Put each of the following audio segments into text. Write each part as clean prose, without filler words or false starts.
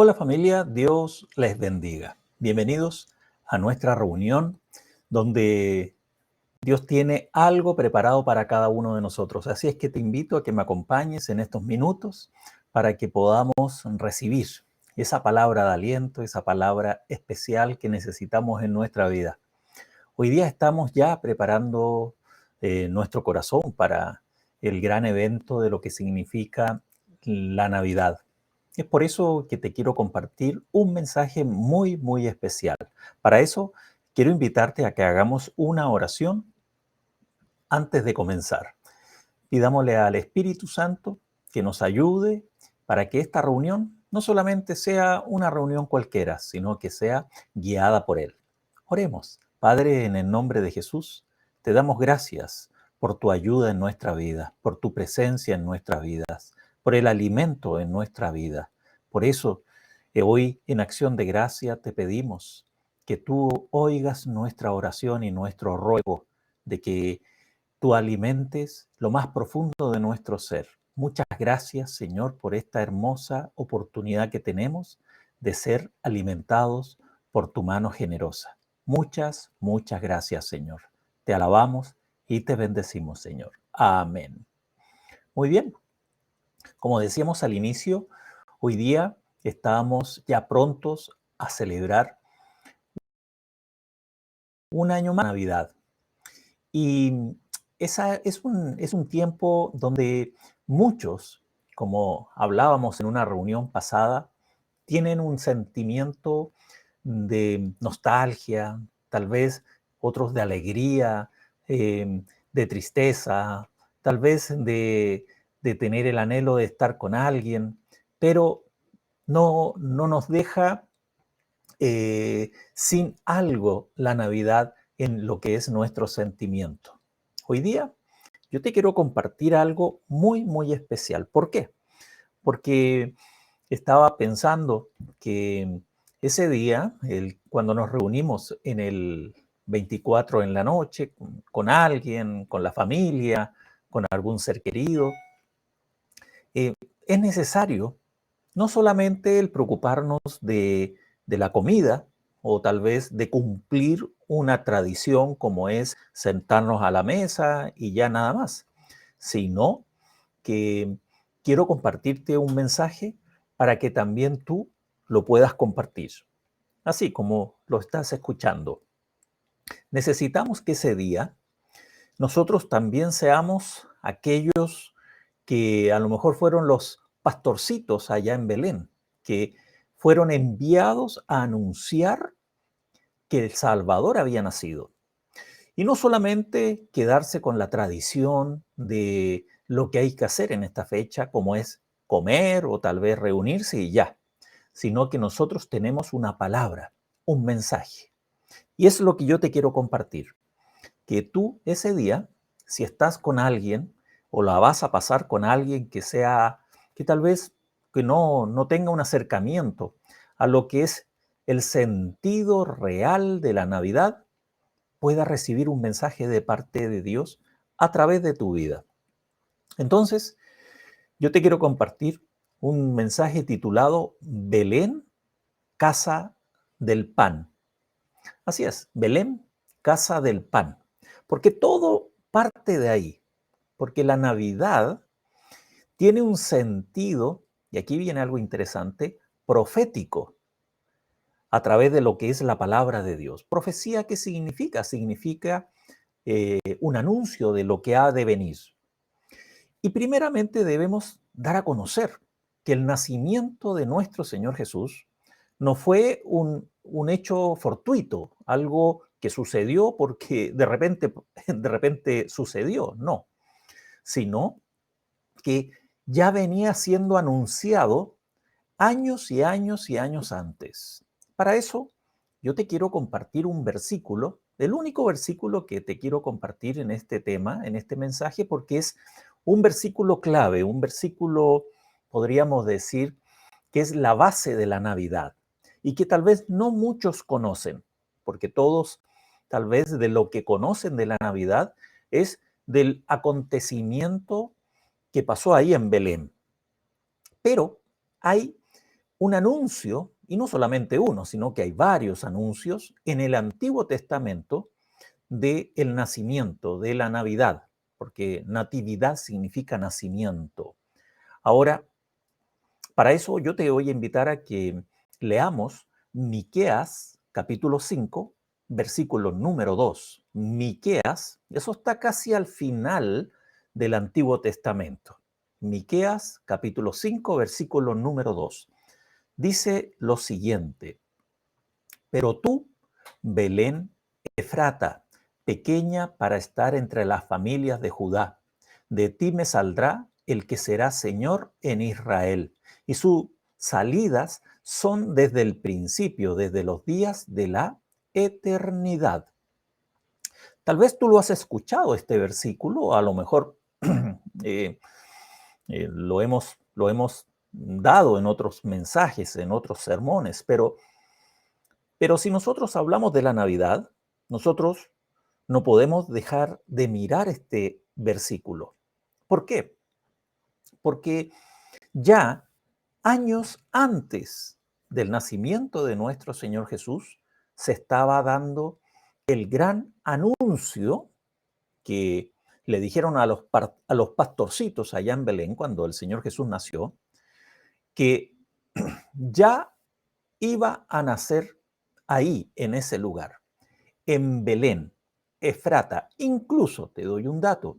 Hola familia, Dios les bendiga. Bienvenidos a nuestra reunión donde Dios tiene algo preparado para cada uno de nosotros. Así es que te invito a que me acompañes en estos minutos para que podamos recibir esa palabra de aliento, esa palabra especial que necesitamos en nuestra vida. Hoy día estamos ya preparando nuestro corazón para el gran evento de lo que significa la Navidad. Es por eso que te quiero compartir un mensaje muy especial. Para eso, quiero invitarte a que hagamos una oración antes de comenzar. Pidámosle al Espíritu Santo que nos ayude para que esta reunión no solamente sea una reunión cualquiera, sino que sea guiada por Él. Oremos. Padre, en el nombre de Jesús, te damos gracias por tu ayuda en nuestra vida, por tu presencia en nuestras vidas, por el alimento en nuestra vida. Por eso, hoy en acción de gracia te pedimos que tú oigas nuestra oración y nuestro ruego de que tú alimentes lo más profundo de nuestro ser. Muchas gracias, Señor, por esta hermosa oportunidad que tenemos de ser alimentados por tu mano generosa. Muchas gracias, Señor. Te alabamos y te bendecimos, Señor. Amén. Muy bien, como decíamos al inicio, hoy día estamos ya prontos a celebrar un año más de Navidad. Y es un tiempo donde muchos, como hablábamos en una reunión pasada, tienen un sentimiento de nostalgia, tal vez otros de alegría, de tristeza, tal vez de tener el anhelo de estar con alguien, pero no nos deja sin algo la Navidad en lo que es nuestro sentimiento. Hoy día yo te quiero compartir algo muy especial. ¿Por qué? Porque estaba pensando que ese día, cuando nos reunimos en el 24 en la noche, con alguien, con la familia, con algún ser querido, eh, es necesario no solamente el preocuparnos de la comida o tal vez de cumplir una tradición como es sentarnos a la mesa y ya nada más, sino que quiero compartirte un mensaje para que también tú lo puedas compartir, así como lo estás escuchando. Necesitamos que ese día nosotros también seamos aquellos que a lo mejor fueron los pastorcitos allá en Belén, que fueron enviados a anunciar que el Salvador había nacido. Y no solamente quedarse con la tradición de lo que hay que hacer en esta fecha, como es comer o tal vez reunirse y ya, sino que nosotros tenemos una palabra, un mensaje. Y es lo que yo te quiero compartir, que tú ese día, si estás con alguien o la vas a pasar con alguien que tal vez que no tenga un acercamiento a lo que es el sentido real de la Navidad, pueda recibir un mensaje de parte de Dios a través de tu vida. Entonces, yo te quiero compartir un mensaje titulado Belén, casa del pan. Así es, Belén, casa del pan. Porque todo parte de ahí. Porque la Navidad tiene un sentido, y aquí viene algo interesante, profético, a través de lo que es la palabra de Dios. Profecía, ¿qué significa? Significa un anuncio de lo que ha de venir. Y primeramente debemos dar a conocer que el nacimiento de nuestro Señor Jesús no fue un hecho fortuito, algo que sucedió porque de repente sucedió, no, sino que ya venía siendo anunciado años y años y años antes. Para eso, yo te quiero compartir un versículo, el único versículo que te quiero compartir en este tema, en este mensaje, porque es un versículo clave, un versículo, podríamos decir, que es la base de la Navidad y que tal vez no muchos conocen, porque todos, tal vez de lo que conocen de la Navidad es del acontecimiento que pasó ahí en Belén. Pero hay un anuncio, y no solamente uno, sino que hay varios anuncios en el Antiguo Testamento del nacimiento, de la Navidad, porque natividad significa nacimiento. Ahora, para eso yo te voy a invitar a que leamos Miqueas capítulo 5, versículo número 2. Miqueas, eso está casi al final del Antiguo Testamento. Miqueas capítulo 5, versículo número 2. Dice lo siguiente: pero tú, Belén Efrata, pequeña para estar entre las familias de Judá, de ti me saldrá el que será Señor en Israel, y sus salidas son desde el principio, desde los días de la eternidad. Tal vez tú lo has escuchado este versículo, a lo mejor eh, lo hemos dado en otros mensajes, en otros sermones, pero si nosotros hablamos de la Navidad, nosotros no podemos dejar de mirar este versículo. ¿Por qué? Porque ya años antes del nacimiento de nuestro Señor Jesús se estaba dando el gran anuncio que le dijeron a los pastorcitos allá en Belén cuando el Señor Jesús nació, que ya iba a nacer ahí, en ese lugar, en Belén, Efrata. Incluso, te doy un dato,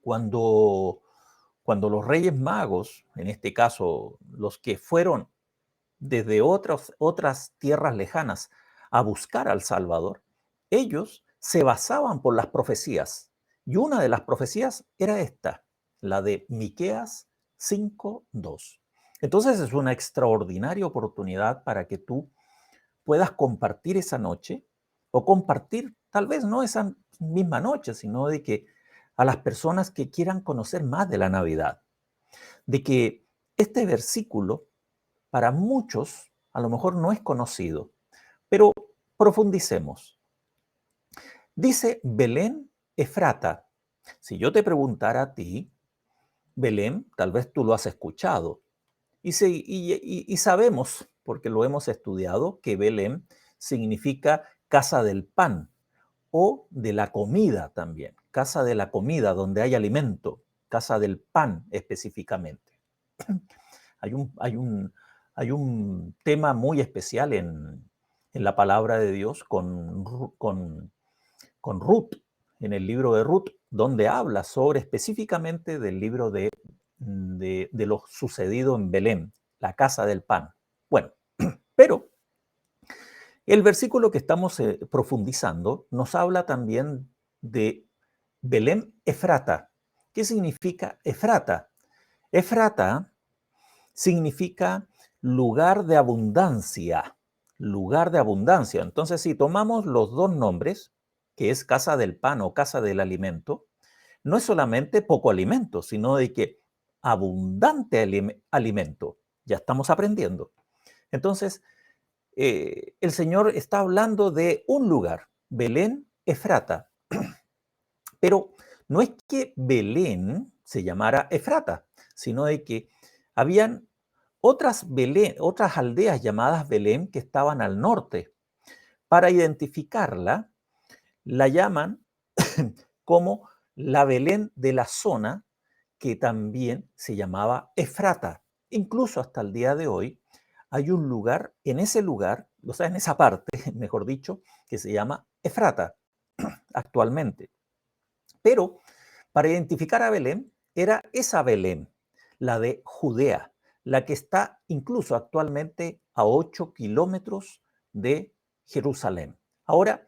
cuando, cuando los Reyes Magos, en este caso los que fueron desde otras tierras lejanas a buscar al Salvador, ellos se basaban por las profecías. Y una de las profecías era esta, la de Miqueas 5:2. Entonces es una extraordinaria oportunidad para que tú puedas compartir esa noche o compartir tal vez no esa misma noche, sino de que a las personas que quieran conocer más de la Navidad, de que este versículo para muchos a lo mejor no es conocido, pero profundicemos. Dice Belén Efrata. Si yo te preguntara a ti, Belén, tal vez tú lo has escuchado, y sabemos, porque lo hemos estudiado, que Belén significa casa del pan o de la comida también, casa de la comida donde hay alimento, casa del pan específicamente. Hay un tema muy especial en la palabra de Dios con Ruth, en el libro de Ruth, donde habla sobre específicamente del libro de lo sucedido en Belén, la casa del pan. Bueno, pero el versículo que estamos profundizando nos habla también de Belén Efrata. ¿Qué significa Efrata? Efrata significa lugar de abundancia, lugar de abundancia. Entonces, si tomamos los dos nombres, que es casa del pan o casa del alimento, no es solamente poco alimento, sino de que abundante alimento. Ya estamos aprendiendo. Entonces, el Señor está hablando de un lugar, Belén Efrata, pero no es que Belén se llamara Efrata, sino de que habían otras aldeas llamadas Belén que estaban al norte. Para identificarla, la llaman como la Belén de la zona que también se llamaba Efrata. Incluso hasta el día de hoy hay un lugar, en ese lugar, o sea, en esa parte, mejor dicho, que se llama Efrata actualmente. Pero para identificar a Belén, era esa Belén, la de Judea, la que está incluso actualmente a 8 kilómetros de Jerusalén. Ahora,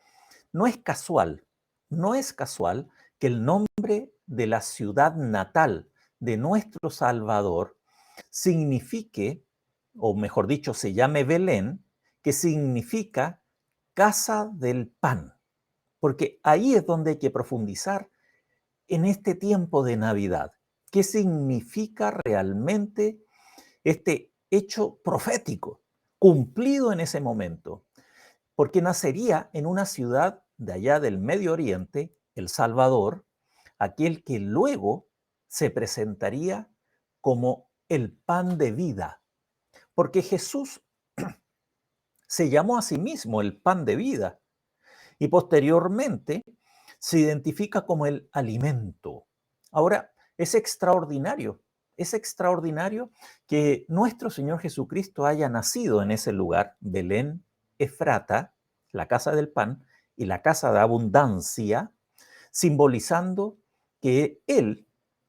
no es casual, no es casual que el nombre de la ciudad natal de nuestro Salvador signifique, o mejor dicho, se llame Belén, que significa casa del pan, porque ahí es donde hay que profundizar en este tiempo de Navidad. ¿Qué significa realmente este hecho profético cumplido en ese momento? Porque nacería en una ciudad de allá del Medio Oriente, El Salvador, aquel que luego se presentaría como el pan de vida. Porque Jesús se llamó a sí mismo el pan de vida y posteriormente se identifica como el alimento. Ahora, es extraordinario que nuestro Señor Jesucristo haya nacido en ese lugar, Belén, Efrata, la casa del pan y la casa de abundancia, simbolizando que Él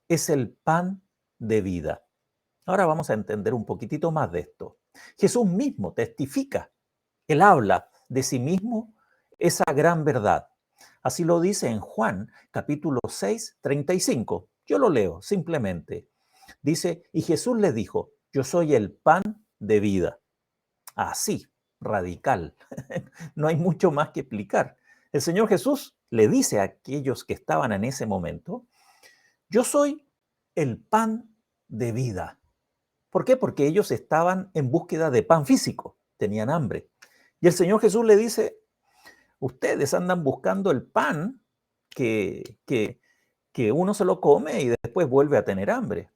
es el pan de vida. Ahora vamos a entender un poquitito más de esto. Jesús mismo testifica, Él habla de sí mismo esa gran verdad. Así lo dice en Juan capítulo 6, 35. Yo lo leo simplemente. Dice, y Jesús le dijo, yo soy el pan de vida. Así, radical. No hay mucho más que explicar. El Señor Jesús le dice a aquellos que estaban en ese momento, yo soy el pan de vida. ¿Por qué? Porque ellos estaban en búsqueda de pan físico, tenían hambre. Y el Señor Jesús le dice, ustedes andan buscando el pan que uno se lo come y después vuelve a tener hambre.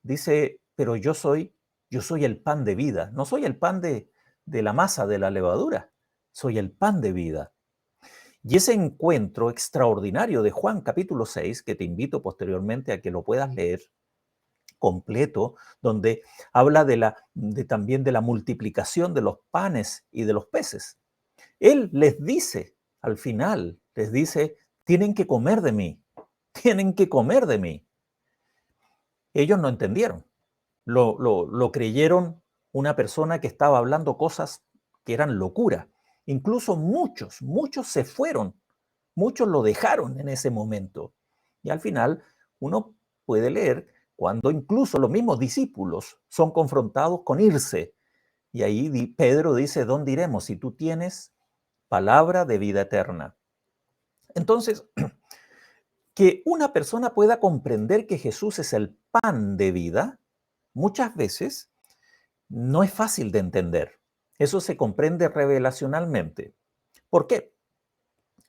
Dice, pero yo soy el pan de vida, no soy el pan de la masa, de la levadura, soy el pan de vida. Y ese encuentro extraordinario de Juan capítulo 6, que te invito posteriormente a que lo puedas leer completo, donde habla también de la multiplicación de los panes y de los peces. Él les dice, al final, les dice, tienen que comer de mí, tienen que comer de mí. Ellos no entendieron, lo creyeron una persona que estaba hablando cosas que eran locura. Incluso muchos se fueron, muchos lo dejaron en ese momento. Y al final uno puede leer cuando incluso los mismos discípulos son confrontados con irse. Y ahí Pedro dice, ¿dónde iremos si tú tienes palabra de vida eterna? Entonces, que una persona pueda comprender que Jesús es el pan de vida, muchas veces no es fácil de entender. Eso se comprende revelacionalmente. ¿Por qué?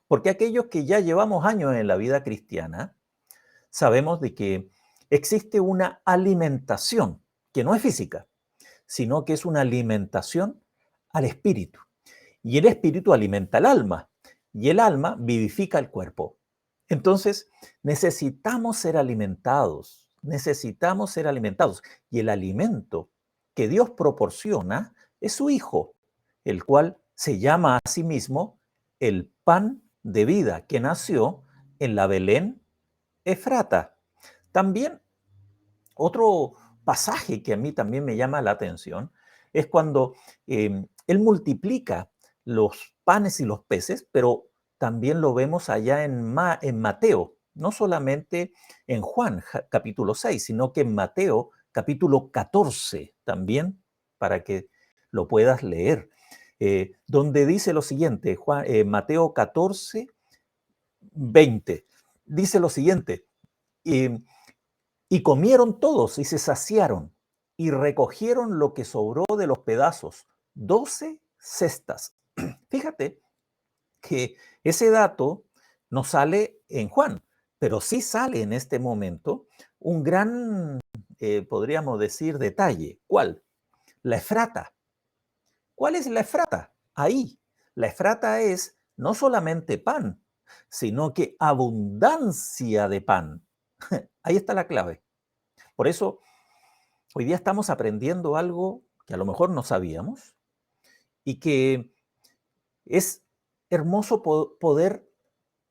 Porque aquellos que ya llevamos años en la vida cristiana, sabemos de que existe una alimentación que no es física, sino que es una alimentación al espíritu. Y el espíritu alimenta al alma, y el alma vivifica el cuerpo. Entonces, necesitamos ser alimentados, necesitamos ser alimentados. Y el alimento que Dios proporciona es su Hijo, el cual se llama a sí mismo el pan de vida, que nació en la Belén Efrata. También otro pasaje que a mí también me llama la atención es cuando Él multiplica los panes y los peces, pero también lo vemos allá en Mateo, no solamente en Juan capítulo 6, sino que en Mateo capítulo 14 también, para que lo puedas leer, donde dice lo siguiente, Mateo 14, 20, dice lo siguiente, eh, y comieron todos y se saciaron y recogieron lo que sobró de los pedazos, 12 cestas. Fíjate que ese dato no sale en Juan, pero sí sale en este momento un gran, podríamos decir, detalle. ¿Cuál? La Efrata. ¿Cuál es la Efrata? Ahí. La Efrata es no solamente pan, sino que abundancia de pan. Ahí está la clave. Por eso, hoy día estamos aprendiendo algo que a lo mejor no sabíamos y que es hermoso poder,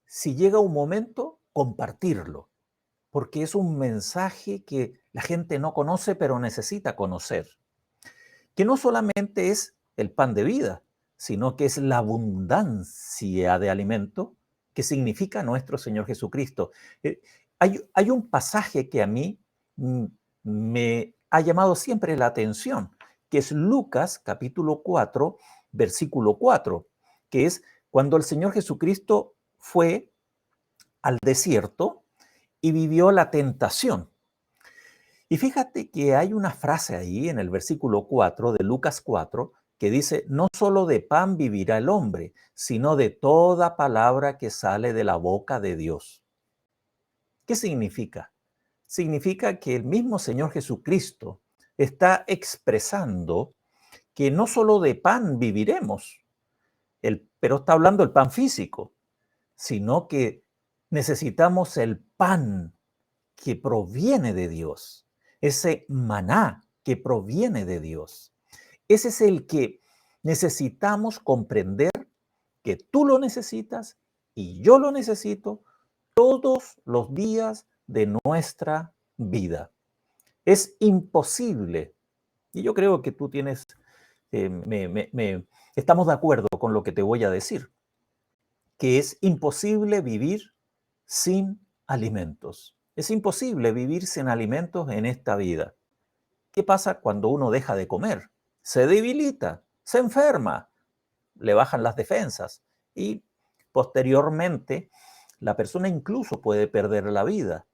si llega un momento, compartirlo, porque es un mensaje que la gente no conoce, pero necesita conocer, que no solamente es el pan de vida, sino que es la abundancia de alimento que significa nuestro Señor Jesucristo. Hay un pasaje que a mí me ha llamado siempre la atención, que es Lucas capítulo 4, versículo 4, que es cuando el Señor Jesucristo fue al desierto y vivió la tentación. Y fíjate que hay una frase ahí en el versículo 4 de Lucas 4 que dice, no solo de pan vivirá el hombre, sino de toda palabra que sale de la boca de Dios. ¿Qué significa? Significa que el mismo Señor Jesucristo está expresando que no solo de pan viviremos, pero está hablando del pan físico, sino que necesitamos el pan que proviene de Dios, ese maná que proviene de Dios. Ese es el que necesitamos comprender, que tú lo necesitas y yo lo necesito todos los días de nuestra vida. Es imposible, y yo creo que tú tienes, estamos de acuerdo con lo que te voy a decir, que es imposible vivir sin alimentos. Es imposible vivir sin alimentos en esta vida. ¿Qué pasa cuando uno deja de comer? Se debilita, se enferma, le bajan las defensas y posteriormente la persona incluso puede perder la vida.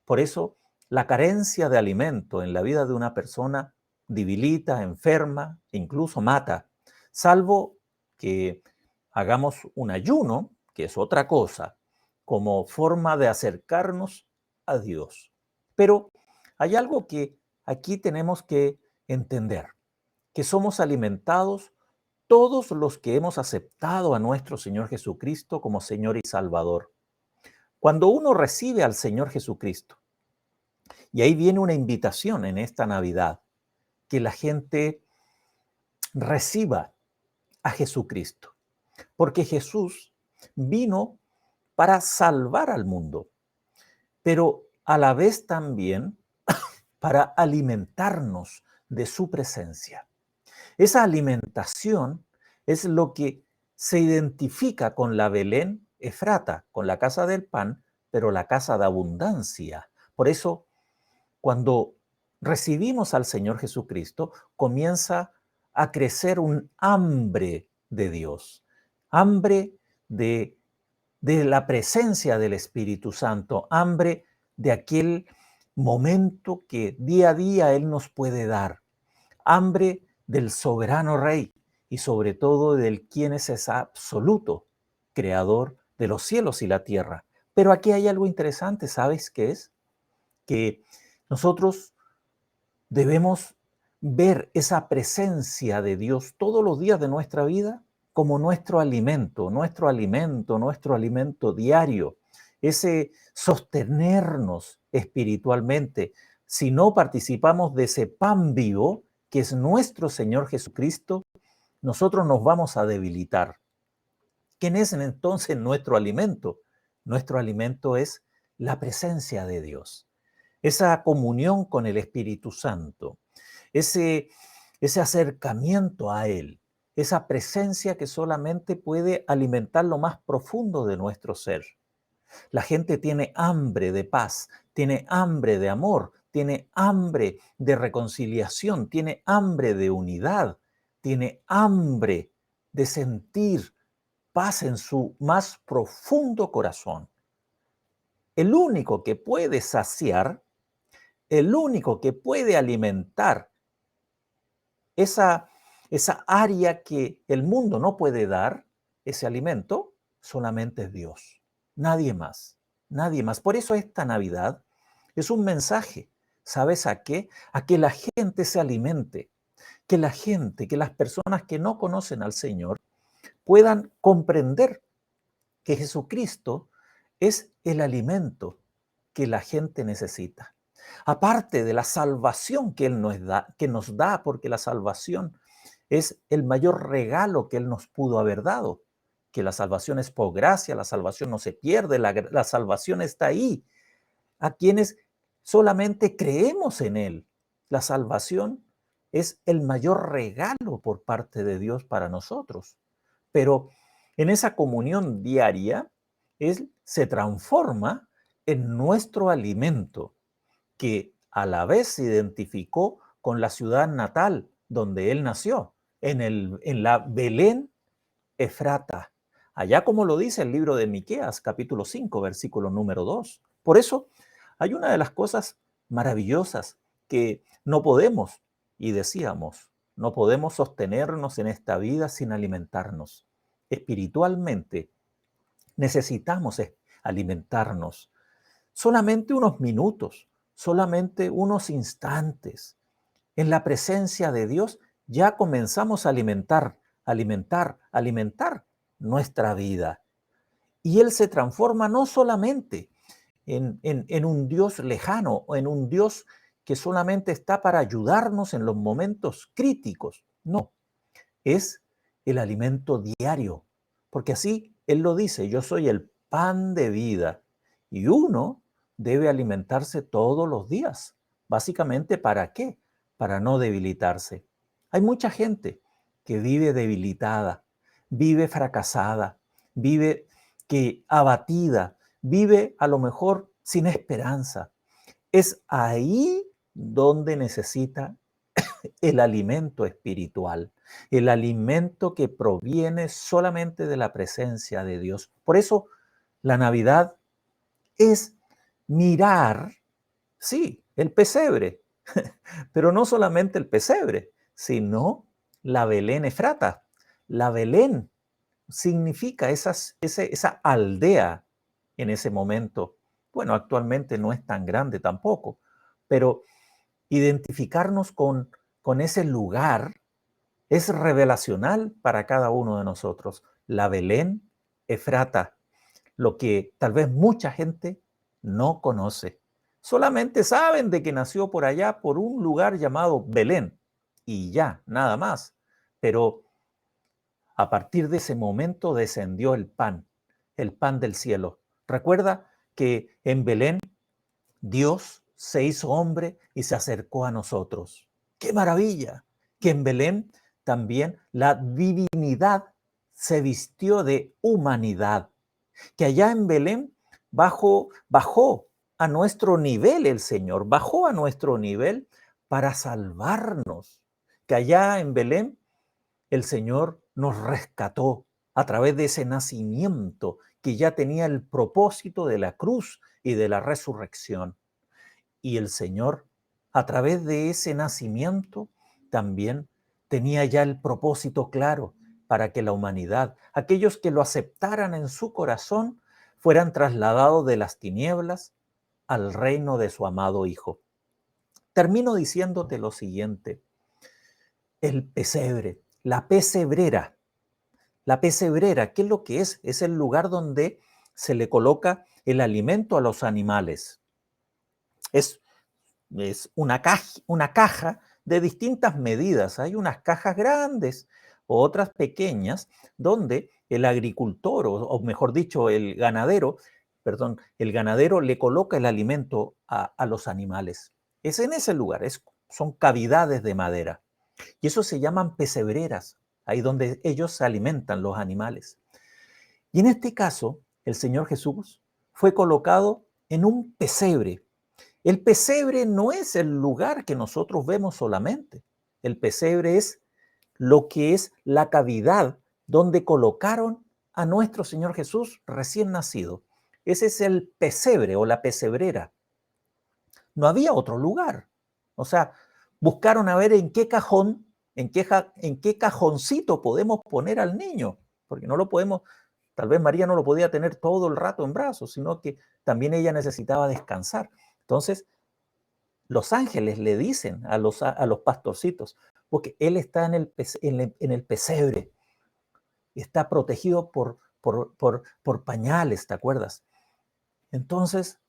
Por eso, la carencia de alimento en la vida de una persona debilita, enferma, incluso mata, salvo que hagamos un ayuno, que es otra cosa, como forma de acercarnos a Dios. Pero hay algo que aquí tenemos que entender, que somos alimentados todos los que hemos aceptado a nuestro Señor Jesucristo como Señor y Salvador. Cuando uno recibe al Señor Jesucristo, y ahí viene una invitación en esta Navidad, que la gente reciba a Jesucristo, porque Jesús vino para salvar al mundo, pero a la vez también para alimentarnos de su presencia. Esa alimentación es lo que se identifica con la Belén Efrata, con la casa del pan, pero la casa de abundancia. Por eso, cuando recibimos al Señor Jesucristo, comienza a crecer un hambre de Dios, hambre de la presencia del Espíritu Santo, hambre de aquel momento que día a día Él nos puede dar, hambre del soberano Rey y sobre todo del quien es absoluto, creador de los cielos y la tierra. Pero aquí hay algo interesante, ¿sabes qué es? Que nosotros debemos ver esa presencia de Dios todos los días de nuestra vida como nuestro alimento diario, ese sostenernos espiritualmente. Si no participamos de ese pan vivo, que es nuestro Señor Jesucristo, nosotros nos vamos a debilitar. ¿Quién es entonces nuestro alimento? Nuestro alimento es la presencia de Dios, esa comunión con el Espíritu Santo, ese, ese acercamiento a Él, esa presencia que solamente puede alimentar lo más profundo de nuestro ser. La gente tiene hambre de paz, tiene hambre de amor, tiene hambre de reconciliación, tiene hambre de unidad, tiene hambre de sentir paz en su más profundo corazón. El único que puede saciar, el único que puede alimentar esa, esa área que el mundo no puede dar, ese alimento, solamente es Dios. Nadie más, nadie más. Por eso esta Navidad es un mensaje. ¿Sabes a qué? A que la gente se alimente, que la gente, que las personas que no conocen al Señor puedan comprender que Jesucristo es el alimento que la gente necesita. Aparte de la salvación que Él nos da, porque la salvación es el mayor regalo que Él nos pudo haber dado, que la salvación es por gracia, la salvación no se pierde, la salvación está ahí, a quienes solamente creemos en Él. La salvación es el mayor regalo por parte de Dios para nosotros. Pero en esa comunión diaria, Él se transforma en nuestro alimento, que a la vez se identificó con la ciudad natal donde Él nació, en la Belén Efrata. Allá como lo dice el libro de Miqueas, capítulo 5, versículo número 2. Por eso hay una de las cosas maravillosas que no podemos, y decíamos, no podemos sostenernos en esta vida sin alimentarnos. Espiritualmente necesitamos alimentarnos solamente unos minutos, solamente unos instantes. En la presencia de Dios ya comenzamos a alimentar nuestra vida. Y Él se transforma no solamente en un Dios lejano o en un Dios que solamente está para ayudarnos en los momentos críticos. No, es el alimento diario, porque así Él lo dice, yo soy el pan de vida y uno debe alimentarse todos los días. Básicamente, ¿para qué? Para no debilitarse. Hay mucha gente que vive debilitada, vive fracasada, vive que abatida, vive a lo mejor sin esperanza. Es ahí donde necesita el alimento espiritual, el alimento que proviene solamente de la presencia de Dios. Por eso la Navidad es mirar, sí, el pesebre, pero no solamente el pesebre, sino la Belén Efrata. La Belén significa esa aldea en ese momento. Bueno, actualmente no es tan grande tampoco, pero identificarnos con ese lugar es revelacional para cada uno de nosotros. La Belén Efrata, lo que tal vez mucha gente no conoce. Solamente saben de que nació por allá, por un lugar llamado Belén, y ya, nada más. Pero a partir de ese momento descendió el pan del cielo. Recuerda que en Belén Dios se hizo hombre y se acercó a nosotros. ¡Qué maravilla! Que en Belén también la divinidad se vistió de humanidad. Que allá en Belén bajó a nuestro nivel el Señor, bajó a nuestro nivel para salvarnos. Que allá en Belén el Señor nos rescató a través de ese nacimiento que ya tenía el propósito de la cruz y de la resurrección. Y el Señor, a través de ese nacimiento, también tenía ya el propósito claro para que la humanidad, aquellos que lo aceptaran en su corazón, fueran trasladados de las tinieblas al reino de su amado Hijo. Termino diciéndote lo siguiente: el pesebre, la pesebrera. La pesebrera, ¿qué es lo que es? Es el lugar donde se le coloca el alimento a los animales. Es una caja de distintas medidas. Hay unas cajas grandes, otras pequeñas, donde el agricultor, o mejor dicho, el ganadero le coloca el alimento a los animales. Es en ese lugar, son cavidades de madera. Y eso se llaman pesebreras, ahí donde ellos se alimentan los animales. Y en este caso, el Señor Jesús fue colocado en un pesebre. El pesebre no es el lugar que nosotros vemos solamente. El pesebre es lo que es la cavidad donde colocaron a nuestro Señor Jesús recién nacido. Ese es el pesebre o la pesebrera. No había otro lugar. O sea, buscaron a ver en qué cajón, en qué cajoncito podemos poner al niño, porque no lo podemos, tal vez María no lo podía tener todo el rato en brazos, sino que también ella necesitaba descansar. Entonces, los ángeles le dicen a los pastorcitos, porque él está en el pesebre, está protegido por pañales, ¿te acuerdas? Entonces,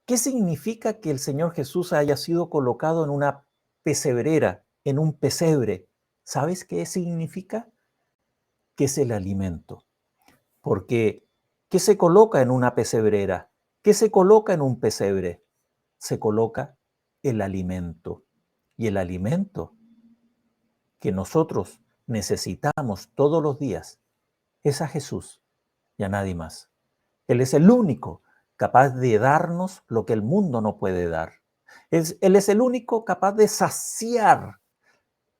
¿qué significa que el Señor Jesús haya sido colocado en una pesebrera, en un pesebre? ¿Sabes qué significa? Que es el alimento. Porque, ¿qué se coloca en una pesebrera? ¿Qué se coloca en un pesebre? Se coloca el alimento. Y el alimento que nosotros necesitamos todos los días es a Jesús y a nadie más. Él es el único capaz de darnos lo que el mundo no puede dar. Él es el único capaz de saciar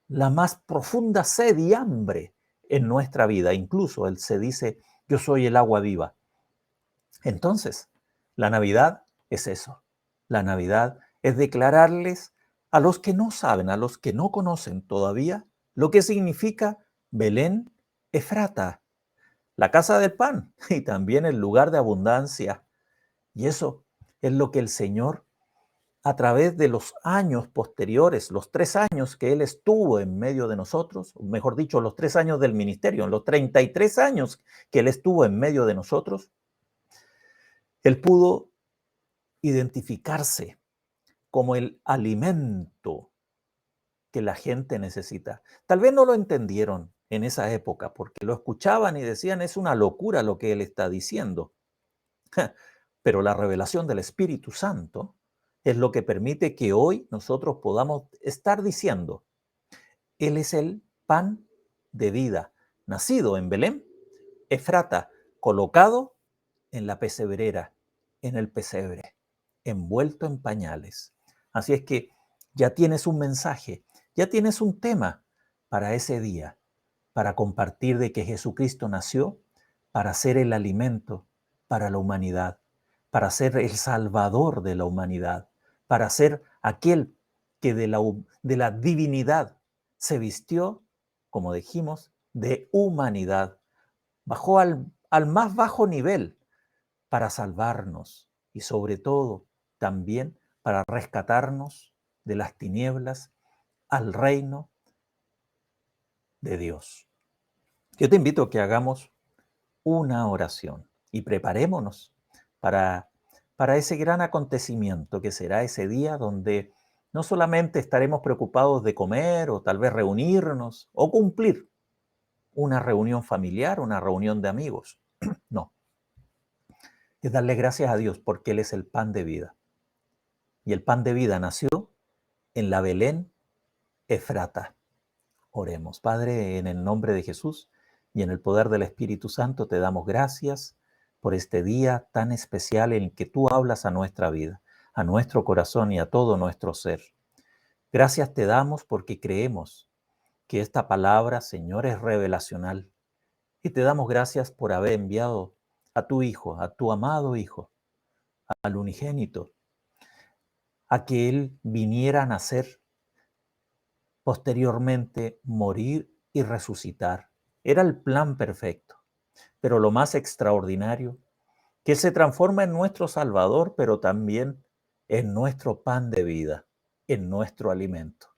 la más profunda sed y hambre en nuestra vida. Incluso Él se dice, yo soy el agua viva. Entonces, la Navidad es eso. La Navidad es declararles a los que no saben, a los que no conocen todavía, lo que significa Belén Efrata, la casa del pan y también el lugar de abundancia. Y eso es lo que el Señor a través de los años posteriores, los 3 años que Él estuvo en medio de nosotros, o mejor dicho, los 3 años del ministerio, en los 33 años que Él estuvo en medio de nosotros, Él pudo identificarse como el alimento que la gente necesita. Tal vez no lo entendieron en esa época, porque lo escuchaban y decían, es una locura lo que Él está diciendo. Pero la revelación del Espíritu Santo es lo que permite que hoy nosotros podamos estar diciendo, Él es el pan de vida, nacido en Belén, Efrata, colocado en la pesebrera, en el pesebre, envuelto en pañales. Así es que ya tienes un mensaje, ya tienes un tema para ese día, para compartir de que Jesucristo nació para ser el alimento para la humanidad, para ser el salvador de la humanidad, para ser aquel que de la divinidad se vistió, como dijimos, de humanidad, bajó al más bajo nivel para salvarnos y sobre todo también para rescatarnos de las tinieblas al reino de Dios. Yo te invito a que hagamos una oración y preparémonos para, para ese gran acontecimiento que será ese día donde no solamente estaremos preocupados de comer o tal vez reunirnos o cumplir una reunión familiar, una reunión de amigos. No, es darle gracias a Dios porque Él es el pan de vida. Y el pan de vida nació en la Belén Efrata. Oremos. Padre, en el nombre de Jesús y en el poder del Espíritu Santo, te damos gracias por este día tan especial en el que tú hablas a nuestra vida, a nuestro corazón y a todo nuestro ser. Gracias te damos porque creemos que esta palabra, Señor, es revelacional. Y te damos gracias por haber enviado a tu Hijo, a tu amado Hijo, al unigénito, a que Él viniera a nacer, posteriormente morir y resucitar. Era el plan perfecto. Pero lo más extraordinario, que Él se transforma en nuestro Salvador, pero también en nuestro pan de vida, en nuestro alimento.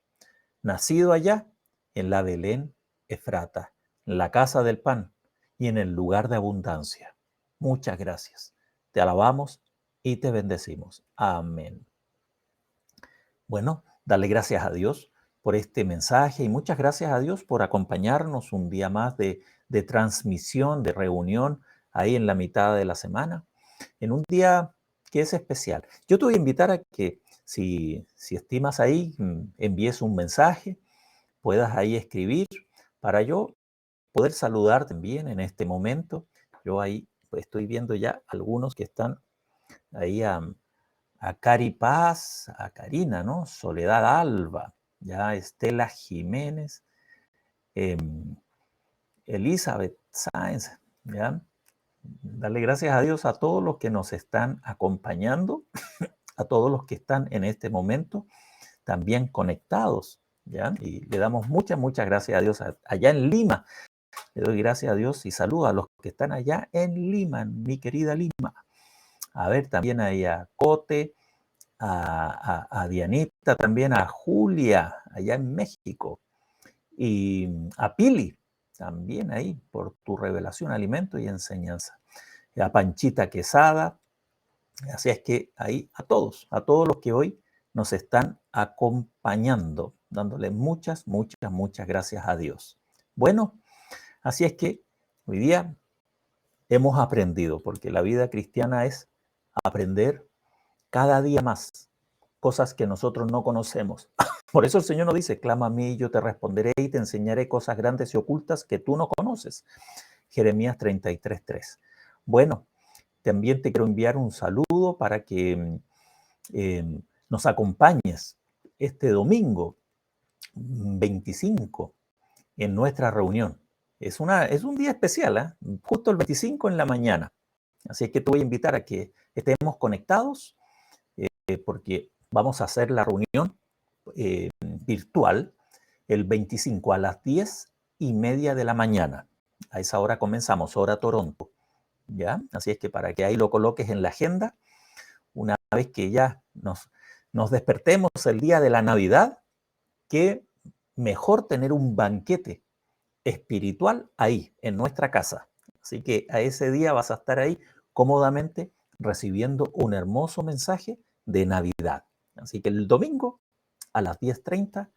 Nacido allá, en la Belén Efrata, en la casa del pan y en el lugar de abundancia. Muchas gracias. Te alabamos y te bendecimos. Amén. Bueno, dale gracias a Dios por este mensaje y muchas gracias a Dios por acompañarnos un día más de transmisión, de reunión ahí en la mitad de la semana, en un día que es especial. Yo te voy a invitar a que si estimas ahí, envíes un mensaje, puedas ahí escribir para yo poder saludar también en este momento. Yo ahí pues, estoy viendo ya algunos que están ahí a Cari Paz, a Karina, ¿no? Soledad Alba, ya Estela Jiménez, Elizabeth Sáenz, ¿ya? Darle gracias a Dios a todos los que nos están acompañando, a todos los que están en este momento también conectados, ¿ya? Y le damos muchas gracias a Dios allá en Lima. Le doy gracias a Dios y saludo a los que están allá en Lima, mi querida Lima. A ver, también ahí a Cote, a Dianita, también a Julia, allá en México, y a Pili, también ahí, por tu revelación, alimento y enseñanza. Y a Panchita Quesada, así es que ahí a todos los que hoy nos están acompañando, dándole muchas gracias a Dios. Bueno, así es que hoy día hemos aprendido, porque la vida cristiana es aprender cada día más cosas que nosotros no conocemos. Por eso el Señor nos dice, clama a mí y yo te responderé y te enseñaré cosas grandes y ocultas que tú no conoces. Jeremías 33:3. Bueno, también te quiero enviar un saludo para que nos acompañes este domingo 25 en nuestra reunión. Es un día especial, justo el 25 en la mañana. Así es que te voy a invitar a que estemos conectados porque vamos a hacer la reunión virtual el 25 a las 10:30 de la mañana. A esa hora comenzamos, hora Toronto. ¿Ya? Así es que para que ahí lo coloques en la agenda, una vez que ya nos nos despertemos el día de la Navidad, que mejor tener un banquete espiritual ahí, en nuestra casa. Así que a ese día vas a estar ahí cómodamente recibiendo un hermoso mensaje de Navidad. Así que el domingo a las 10:30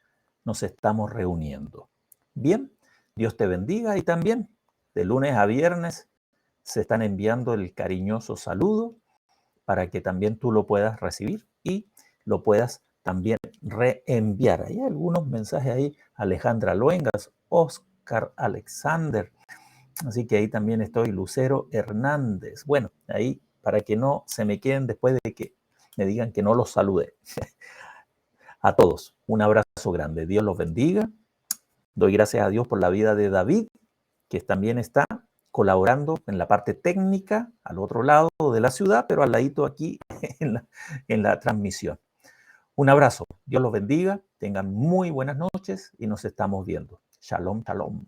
nos estamos reuniendo. Bien, Dios te bendiga y también de lunes a viernes se están enviando el cariñoso saludo para que también tú lo puedas recibir y lo puedas también reenviar. Hay algunos mensajes ahí, Alejandra Luengas, Oscar Alexander, así que ahí también estoy, Lucero Hernández. Bueno, ahí para que no se me queden después de que me digan que no los saludé. A todos, un abrazo grande. Dios los bendiga. Doy gracias a Dios por la vida de David, que también está colaborando en la parte técnica al otro lado de la ciudad, pero al ladito aquí en la transmisión. Un abrazo, Dios los bendiga, tengan muy buenas noches y nos estamos viendo. Shalom, shalom.